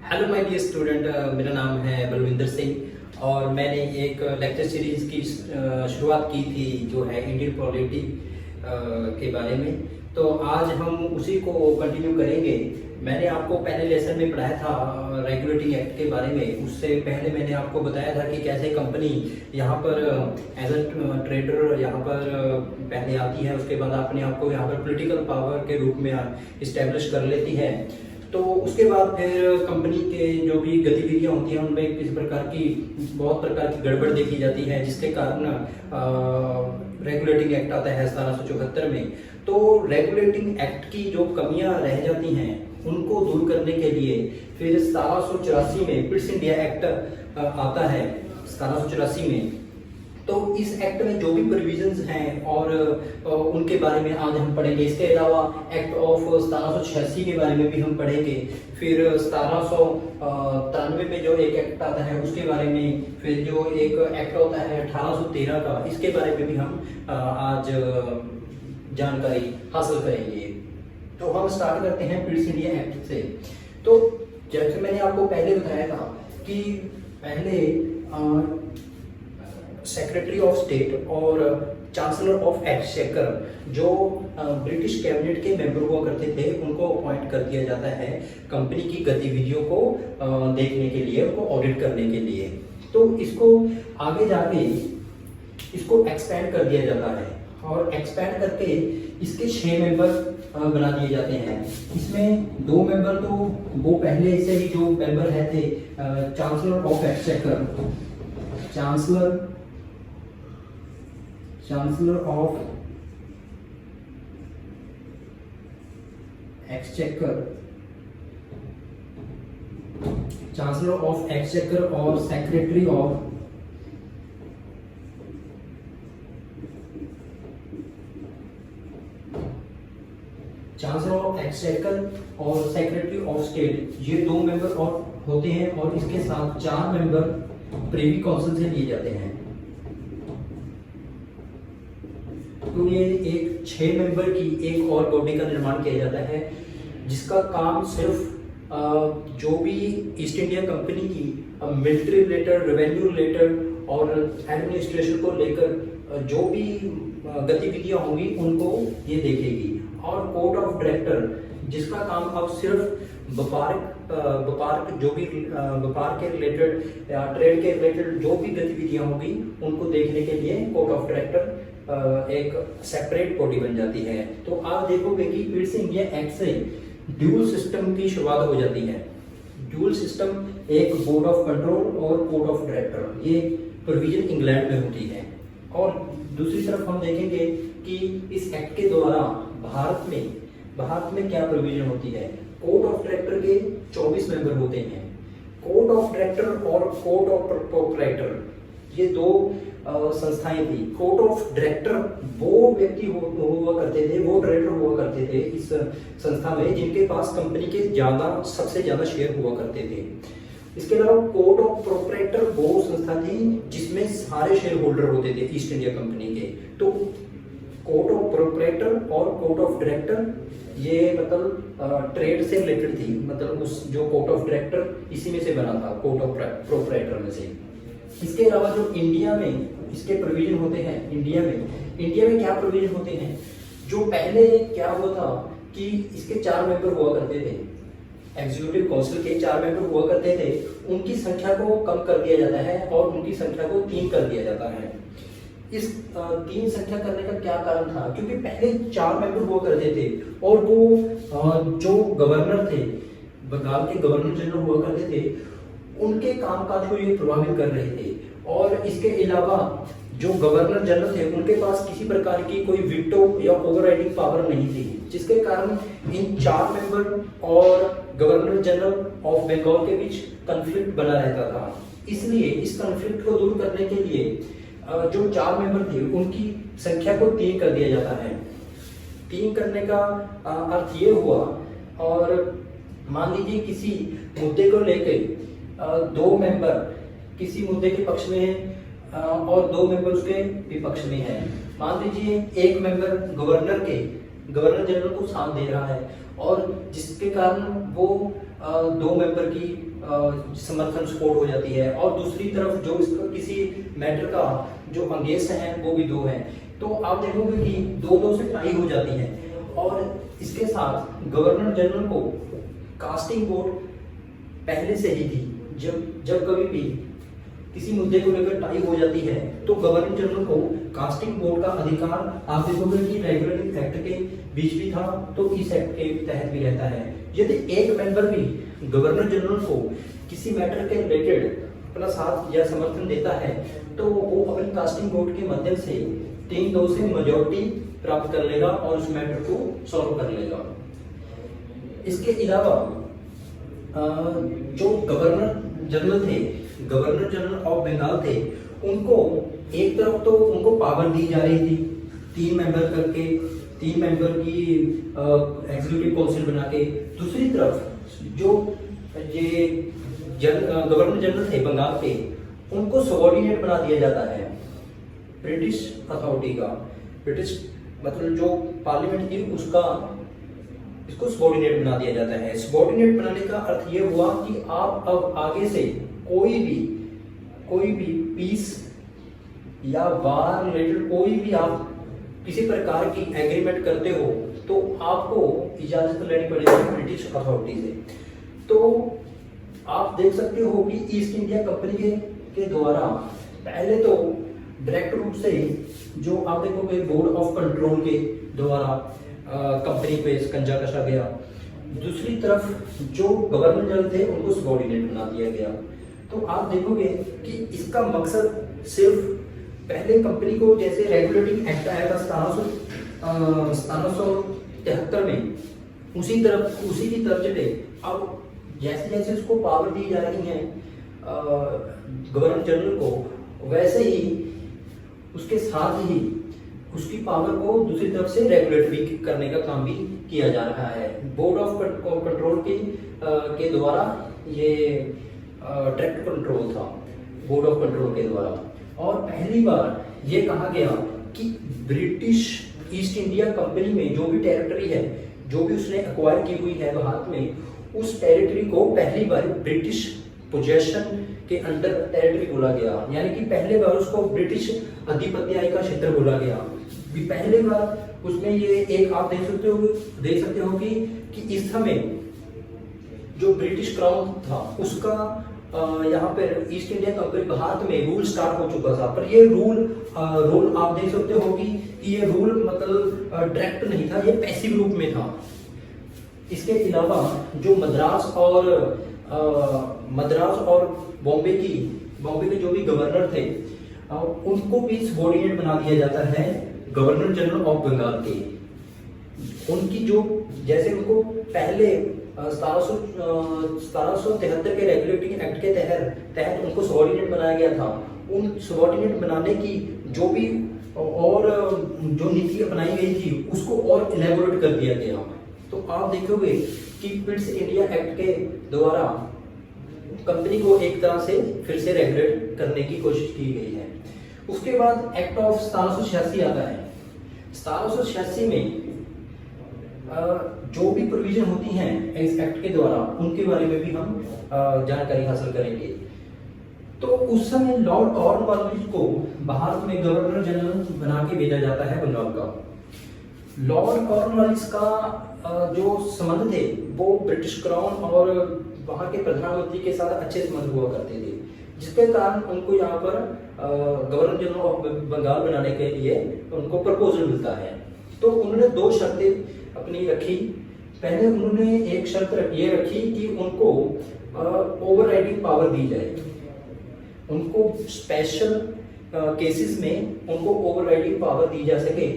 Hello my dear student, मेरा नाम है बलविंदर सिंह और मैंने एक लेक्चर सीरीज़ की शुरुआत की थी जो है इंडियन पॉलिटी के बारे में। तो आज हम उसी को कंटिन्यू करेंगे। मैंने आपको पहले लेसन में पढ़ाया था रेगुलेटिंग एक्ट के बारे में। उससे पहले मैंने आपको बताया था कि कैसे कंपनी यहाँ पर एज अ ट्रेडर यहाँ पर पहले आती है, उसके बाद अपने आप को यहाँ पर पॉलिटिकल पावर के रूप में इस्टेब्लिश कर लेती है। तो उसके बाद फिर कंपनी के जो भी गतिविधियां होती हैं उनमें किसी प्रकार की बहुत प्रकार की गड़बड़ देखी जाती है, जिसके कारण रेगुलेटिंग एक्ट आता है 1774 में। तो रेगुलेटिंग एक्ट की जो कमियां रह जाती हैं उनको दूर करने के लिए फिर 1784 में पिट्स इंडिया एक्ट आता है 1784 में। तो इस एक्ट में जो भी प्रोविजंस हैं और उनके बारे में आज हम पढ़ेंगे। इसके अलावा एक्ट ऑफ 1786 के बारे में भी हम पढ़ेंगे। फिर 1793 में जो एक एक्ट आता है उसके बारे में, फिर जो एक एक्ट होता है 1813 का, इसके बारे में भी हम आज जानकारी हासिल करेंगे। तो हम स्टार्ट करते हैं पिट्स इंडिया एक्ट से। तो जैसे मैंने आपको पहले बताया था कि पहले सेक्रेटरी ऑफ स्टेट और चांसलर ऑफ एक्सचेकर जो ब्रिटिश कैबिनेट के मेंबर हुआ करते थे उनको अपॉइंट कर दिया जाता है कंपनी की गतिविधियों को देखने के लिए, उनको ऑडिट करने के लिए। तो इसको आगे जाके इसको एक्सपेंड कर दिया जाता है और एक्सपेंड करके इसके 6 मेंबर बना दिए जाते हैं। इसमें 2 मेंबर तो वो पहले से ही जो मेंबर है थे chancellor of exchequer, chancellor of exchequer और सेक्रेटरी ऑफ स्टेट, ये 2 मेंबर और होते हैं और इसके साथ 4 मेंबर प्रिवी काउंसिल से लिए जाते हैं। तो ये एक 6 मेंबर की एक और बॉडी का निर्माण किया जाता है जिसका काम सिर्फ जो भी ईस्ट इंडिया कंपनी की मिलिट्री रिलेटेड, रेवेन्यू रिलेटेड और एडमिनिस्ट्रेशन को लेकर जो भी गतिविधियां होंगी उनको ये देखेगी। और कोड ऑफ डायरेक्टर जिसका काम अब सिर्फ व्यापार जो भी व्यापार के रिलेटेड या ट्रेड के रिलेटेड जो भी गतिविधियां होगी उनको देखने के लिए कोड ऑफ डायरेक्टर एक सेपरेट बॉडी बन जाती है। तो आप देखोगे कि पिट्स इंडिया एक्ट से ड्यूल सिस्टम की शुरुआत हो जाती है। ड्यूल सिस्टम, एक बोर्ड ऑफ कंट्रोल और कोड ऑफ डायरेक्टर, ये प्रोविजन इंग्लैंड में होती है। और दूसरी तरफ हम देखेंगे कि इस एक्ट के द्वारा भारत में क्या प्रोविजन होती है। कोड ऑफ डायरेक्टर के 24 मेंबर होते हैं। कोड ऑफ डायरेक्टर और कोड ऑफ प्रोप्राइटर ये 2 संस्थाएं थी। कोड ऑफ डायरेक्टर वो व्यक्ति हुआ करते थे, वो डायरेक्टर हुआ करते थे इस संस्था में जिनके पास कंपनी के सबसे ज्यादा शेयर हुआ करते थे। इसके अलावा कोड ऑफ प्रोप्राइटर वो संस्था थी जिसमें सारे शेयर होल्डर होते थे ईस्ट इंडिया कंपनी के। तो कोड ऑफ प्रोप्राइटर और कोड ऑफ डायरेक्टर ये मतलब ट्रेड से रिलेटेड थी, मतलब उस जो कोड ऑफ डायरेक्टर इसी में से बना था, कोड ऑफ प्रोप्राइटर में से। इसके अलावा जो इंडिया में इसके प्रोविजन होते हैं, इंडिया में क्या प्रोविजन होते हैं, जो पहले क्या हुआ था कि इसके 4 मेंबर हुआ करते थे, एग्जीक्यूटिव काउंसिल के 4 मेंबर हुआ करते थे, उनकी संख्या को कम कर दिया जाता है और उनकी संख्या को 3 कर दिया जाता है। इस 3 संख्या करने का क्या कारण था, क्योंकि पहले 4 मेंबर हुआ करते थे और वो जो गवर्नर थे, बंगाल के गवर्नर जनरल हुआ करते थे, उनके कामकाज को ये प्रभावित कर रहे थे। और इसके अलावा जो गवर्नर जनरल थे उनके पास किसी प्रकार की कोई वीटो या ओवरराइडिंग पावर नहीं थी, जिसके कारण इन 4 मेंबर और गवर्नर जनरल ऑफ बंगाल के बीच कॉन्फ्लिक्ट बना रहता था। इसलिए इस कॉन्फ्लिक्ट को दूर करने के लिए जो 4 मेंबर थे उनकी संख्या को 3 कर दिया जाता है। 3 करने का अर्थ ये हुआ, और मान लीजिए किसी मुद्दे को लेकर 2 मेंबर किसी मुद्दे के पक्ष में है और 2 मेंबर उसके विपक्ष में है। मान लीजिए एक मेंबर गवर्नर जनरल को साथ दे रहा है और जिसके कारण वो दो मेंबर की समर्थन सपोर्ट हो जाती है, और दूसरी तरफ जो इसका किसी मैटर का जो अगेंस्ट है वो भी दो हैं। तो आप देखोगे कि दो दो से टाई हो जाती है। और इसके साथ गवर्नर जनरल को कास्टिंग वोट पहले से ही थी। जब कभी भी किसी मुद्दे को लेकर टाई हो जाती है तो गवर्नर जनरल को कास्टिंग वोट का अधिकार आप देखोगे कि रेगुलेटिंग एक्ट के बीच भी था, तो इस एक्ट के तहत भी रहता है। यदि एक मेंबर भी गवर्नर जनरल को किसी मैटर के रिलेटेड अपना साथ या समर्थन देता है तो वो अपनी कास्टिंग वोट के माध्यम से 3-2 से मेजॉरिटी प्राप्त कर लेगा और उस मैटर को सॉल्व कर लेगा। इसके अलावा जो गवर्नर जनरल ऑफ बंगाल थे, उनको एक तरफ तो उनको पावर दी जा रही थी 3 मेंबर की एग्जीक्यूटिव काउंसिल बना के, दूसरी तरफ जो ये गवर्नर जनरल थे बंगाल के, उनको सबऑर्डिनेट बना दिया जाता है ब्रिटिश अथॉरिटी का। ब्रिटिश मतलब जो पार्लियामेंट थी उसका इसको सबऑर्डिनेट बना दिया जाता है। सबऑर्डिनेट बनाने का अर्थ ये हुआ कि आप अब आगे से कोई भी पीस या वार रिलेटेड कोई भी आप किसी प्रकार की एग्रीमेंट करते हो तो आपको इजाजत लेनी पड़ेगी ब्रिटिश अथॉरिटी से। तो आप देख सकते हो कि ईस्ट इंडिया कंपनी के द्वारा पहले तो डायरेक्ट रूप से जो आप देखोगे बोर्ड ऑफ कंट्रोल के द्वारा कंपनी पे शिकंजा कसा गया, दूसरी तरफ जो गवर्नर जनरल थे उनको सबऑर्डिनेट बना दिया गया। तो आप देखोगे कि इसका मकसद सिर्फ पहले कंपनी को जैसे रेगुलेटिंग एक्ट आया था 1773 में, उसी की तरफ चले। अब जैसे जैसे उसको पावर दी जा रही है गवर्नर जनरल को, वैसे ही उसके साथ ही उसकी पावर को दूसरी तरफ से रेगुलेट भी करने का काम भी किया जा रहा है। बोर्ड ऑफ कंट्रोल के द्वारा ये डायरेक्ट कंट्रोल था बोर्ड ऑफ कंट्रोल के द्वारा। और पहली बार ये कहा गया कि ब्रिटिश ईस्ट इंडिया कंपनी में जो भी टेरिटरी है, जो भी उसने एक्वायर की हुई है भारत में, उस टेरिटरी को पहली बार ब्रिटिश पोजेशन के अंडर टेरिटरी बोला गया। यानी कि पहले बार उसको ब्रिटिश अधिपत्य का क्षेत्र बोला गया। पहले बार उसमें ये एक आप देख सकते हो कि इस समय जो ब्रिटिश क्राउन था उसका यहाँ पर ईस्ट इंडिया कंपनी भारत में रूल स्टार्ट हो चुका था। पर ये रूल आप देख सकते हो कि ये रूल मतलब डायरेक्ट नहीं था, ये पैसिव रूप में था। इसके अलावा जो मद्रास और बॉम्बे के जो भी गवर्नर थे उनको भी सबऑर्डिनेट बना दिया जाता है गवर्नर जनरल ऑफ बंगाल के। उनकी जो जैसे उनको पहले 1773 के रेगुलेटिंग एक्ट के तहत उनको सबऑर्डिनेट बनाया गया था। उन सबऑर्डिनेट बनाने की जो भी और जो नीति अपनाई गई थी उसको और इलेबोरेट कर दिया गया। तो आप देखोगे कि पिट्स इंडिया एक्ट के द्वारा कंपनी को एक तरह से फिर से रेगुलेट करने की कोशिश की गई है। उसके बाद एक्ट ऑफ 1786 आता है। 1786 में जो भी प्रोविजन होती हैं इस एक्ट के द्वारा उनके बारे में भी हम जानकारी हासिल करेंगे। तो उस समय लॉर्ड कॉर्नवालिस को भारत में गवर्नर जनरल बना के भेजा जाता है बंगाल का। लॉर्ड कॉर्नवालिस का जो संबंध थे वो ब्रिटिश क्राउन और वहाँ के प्रधानमंत्री के साथ अच्छे संबंध हुआ करते थे, जिसके कारण उनको यहाँ पर गवर्नर जनरल ऑफ बंगाल बनाने के लिए उनको प्रपोजल मिलता है। तो उन्होंने 2 शर्तें अपनी रखी। पहले उन्होंने एक शर्त ये रखी कि उनको ओवरराइडिंग पावर दी जाए। उनको स्पेशल केसेस में उनको ओवरराइडिंग पावर दी जा सके,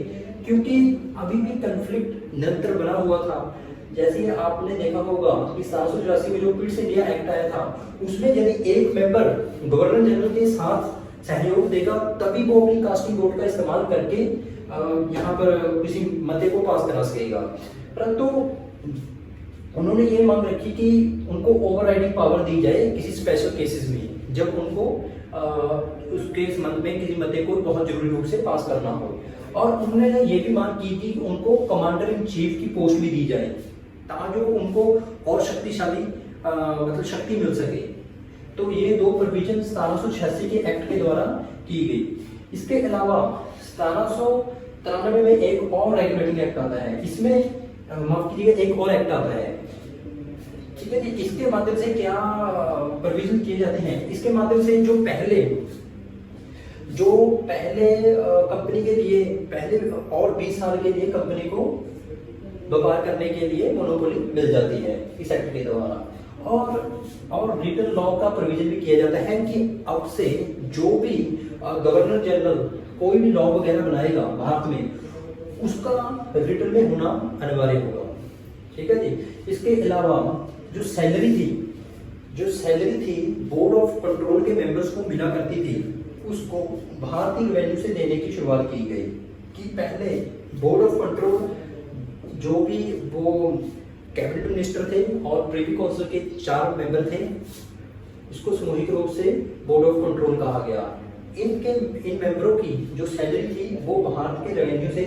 क्योंकि अभी भी कन्फ्लिक्ट निरंतर बना हुआ था। जैसे आपने देखा होगा कि 1784 में जो पिट्स इंडिया एक्ट आया था उसमें यदि एक मेंबर गवर्नर जनरल के साथ सहयोग देगा तभी वो अपनी कास्टिंग वोट का इस्तेमाल करके यहाँ पर किसी मते को पास करा सकेगा। परंतु उन्होंने ये मांग रखी कि उनको ओवरराइडिंग पावर दी जाए किसी स्पेशल केसेस में, जब उनको उसके संबंध में किसी मते को बहुत जरूरी रूप से पास करना हो। और उन्होंने ये भी मांग की कि उनको कमांडर इन चीफ की पोस्ट भी दी जाए ताकि उनको और शक्तिशाली मतलब शक्ति मिल सके। तो ये दो प्रोविजन 1786 के एक्ट के द्वारा की गई। इसके अलावा 1793 में एक और रेगुलेटिंग एक्ट आता है। इसमें माफ कीजिएगा एक और एक्ट आता है, ठीक है जी। इसके माध्यम से क्या प्रोविजन किए जाते हैं, इसके माध्यम से जो पहले कंपनी के लिए पहले और 20 साल के लिए कंपनी को व्यापार करने के लिए मोनोपोली मिल जाती है इस एक्ट के द्वारा। और रिटन लॉ का प्रोविजन भी किया जाता है कि अब से जो भी गवर्नर जनरल कोई भी लॉ वगैरह बनाएगा भारत में, उसका रिटन में होना अनिवार्य होगा, ठीक है जी। इसके अलावा जो सैलरी थी बोर्ड ऑफ कंट्रोल के मेंबर्स को मिला करती थी, उसको भारतीय रेवेन्यू से देने की शुरुआत की गई। कि पहले बोर्ड ऑफ कंट्रोल जो भी वो कैबिनेट मिनिस्टर थे और प्रिवी काउंसिल के 4 मेंबर थे, इसको सामूहिक रूप से बोर्ड ऑफ कंट्रोल कहा गया। इन मेंबरों की जो सैलरी थी वो भारत के रेवेन्यू से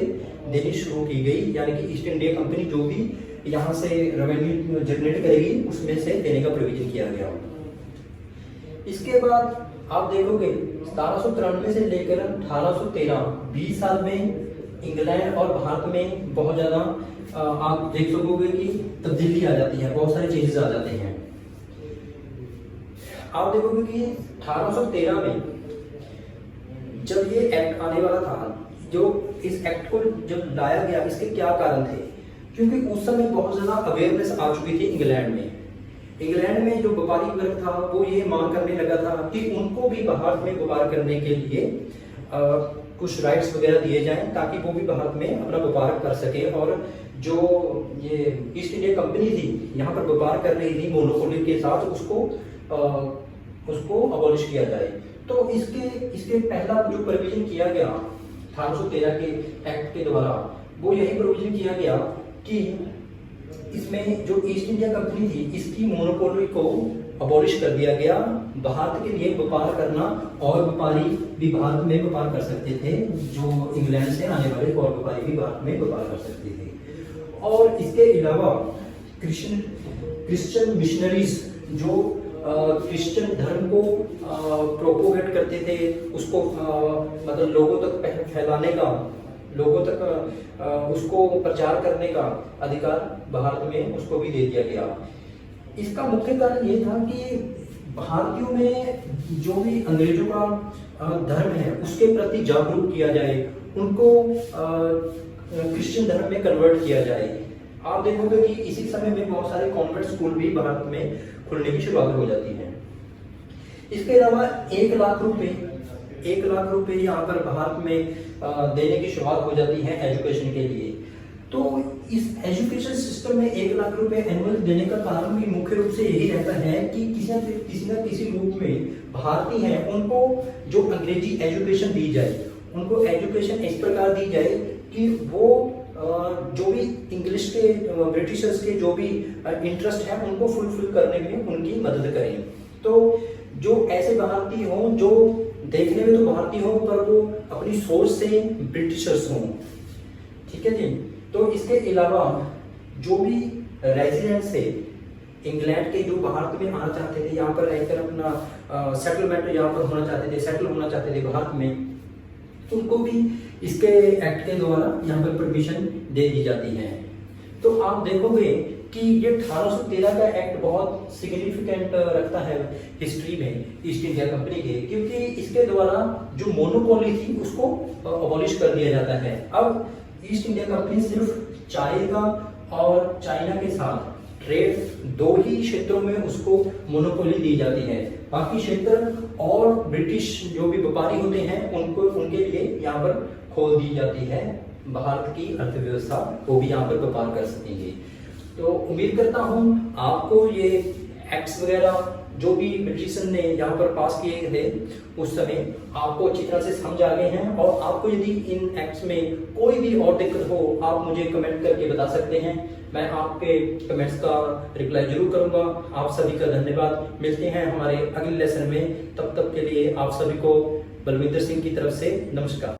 देनी शुरू की गई, यानी कि ईस्ट इंडिया कंपनी जो भी यहाँ से रेवेन्यू जनरेट करेगी उसमें से देने का प्रोविजन किया गया। इसके बाद आप देखोगे 1793 से लेकर 1813 20 साल में इंग्लैंड और भारत में बहुत ज्यादा आप देख सकोगे कि तब्दीली आ जाती है, बहुत सारे चेंजेस आ जाते हैं। आप देखोगे कि 1813 में जब ये एक्ट आने वाला था, जो इस एक्ट को जब लाया गया, इसके क्या कारण थे? क्योंकि उस समय बहुत ज्यादा अवेयरनेस आ चुकी थी इंग्लैंड में। इंग्लैंड में जो व्यापारी वर्ग था वो ये मांग करने लगा था कि उनको भी भारत में व्यापार करने के लिए कुछ राइट्स वगैरह दिए जाएं, ताकि वो भी भारत में अपना व्यापार कर सके। और जो ये ईस्ट इंडिया कंपनी थी यहाँ पर व्यापार कर रही थी मोनोपोली के साथ, उसको अबॉलिश किया जाए। तो इसके पहला जो प्रोविजन किया गया 1813 के एक्ट के द्वारा, वो यही प्रोविजन किया गया कि इसमें जो ईस्ट इंडिया कंपनी थी इसकी मोनोपोली को अबॉलिश कर दिया गया। भारत के लिए व्यापार करना और व्यापारी भी भारत में व्यापार कर सकते थे, जो इंग्लैंड से आने वाले और व्यापारी भी भारत में व्यापार कर सकते थे। और इसके अलावा क्रिश्चियन मिशनरीज जो क्रिश्चियन धर्म को प्रोपोगेट करते थे, उसको मतलब लोगों तक फैलाने का, लोगों तक उसको प्रचार करने का अधिकार भारत में उसको भी दे दिया गया। इसका मुख्य कारण ये था कि भारतीयों में जो भी अंग्रेजों का धर्म है उसके प्रति जागरूक किया जाए, उनको क्रिश्चियन धर्म में कन्वर्ट किया जाए। आप देखोगे कि इसी समय में बहुत सारे कॉन्वेंट स्कूल भी भारत में खुलने की शुरुआत हो जाती है। इसके अलावा 1 लाख रुपए यहाँ पर भारत में देने की शुरुआत हो जाती है एजुकेशन के लिए। तो इस एजुकेशन सिस्टम में 1 लाख रुपए एनुअल देने का कारण भी मुख्य रूप से यही रहता है कि किसी न किसी रूप में भारतीय हैं उनको जो अंग्रेजी एजुकेशन दी जाए, उनको एजुकेशन इस प्रकार दी जाए कि वो जो भी इंग्लिश के ब्रिटिशर्स के जो भी इंटरेस्ट है उनको फुलफिल करने में उनकी मदद करें। तो जो ऐसे भारतीय हों जो देखने में तो भारतीय हों पर वो अपनी सोच से ब्रिटिशर्स हों, ठीक है जी। तो इसके अलावा जो भी रेजिडेंट्स थे इंग्लैंड के, जो भारत में आना चाहते थे, यहाँ पर रहकर अपना सेटलमेंट यहाँ पर होना चाहते थे, सेटल होना चाहते थे भारत में, उनको भी इसके एक्ट के द्वारा यहाँ पर परमिशन दे दी जाती है। तो आप देखोगे कि ये 1813 का एक्ट बहुत सिग्निफिकेंट रखता है हिस्ट्री में ईस्ट इंडिया कंपनी के, क्योंकि इसके द्वारा जो मोनोपोली थी उसको अबॉलिश कर दिया जाता है। अब ईस्ट इंडिया कंपनी सिर्फ चाय का और चाइना के साथ ट्रेड 2 ही क्षेत्रों में उसको मोनोपोली दी जाती है, बाकी क्षेत्र और ब्रिटिश जो भी व्यापारी होते हैं उनके लिए यहाँ पर खोल दी जाती है। भारत की अर्थव्यवस्था वो भी यहाँ पर व्यापार कर सकेंगे। तो उम्मीद करता हूँ आपको ये एक्ट्स वगैरह जो भी ब्रिटिशर ने यहाँ पर पास किए थे उस समय आपको अच्छी तरह से समझ आ गए हैं। और आपको यदि इन एक्ट्स में कोई भी और दिक्कत हो आप मुझे कमेंट करके बता सकते हैं, मैं आपके कमेंट्स का रिप्लाई जरूर करूंगा। आप सभी का धन्यवाद। मिलते हैं हमारे अगले लेसन में, तब तक के लिए आप सभी को बलविंदर सिंह की तरफ से नमस्कार।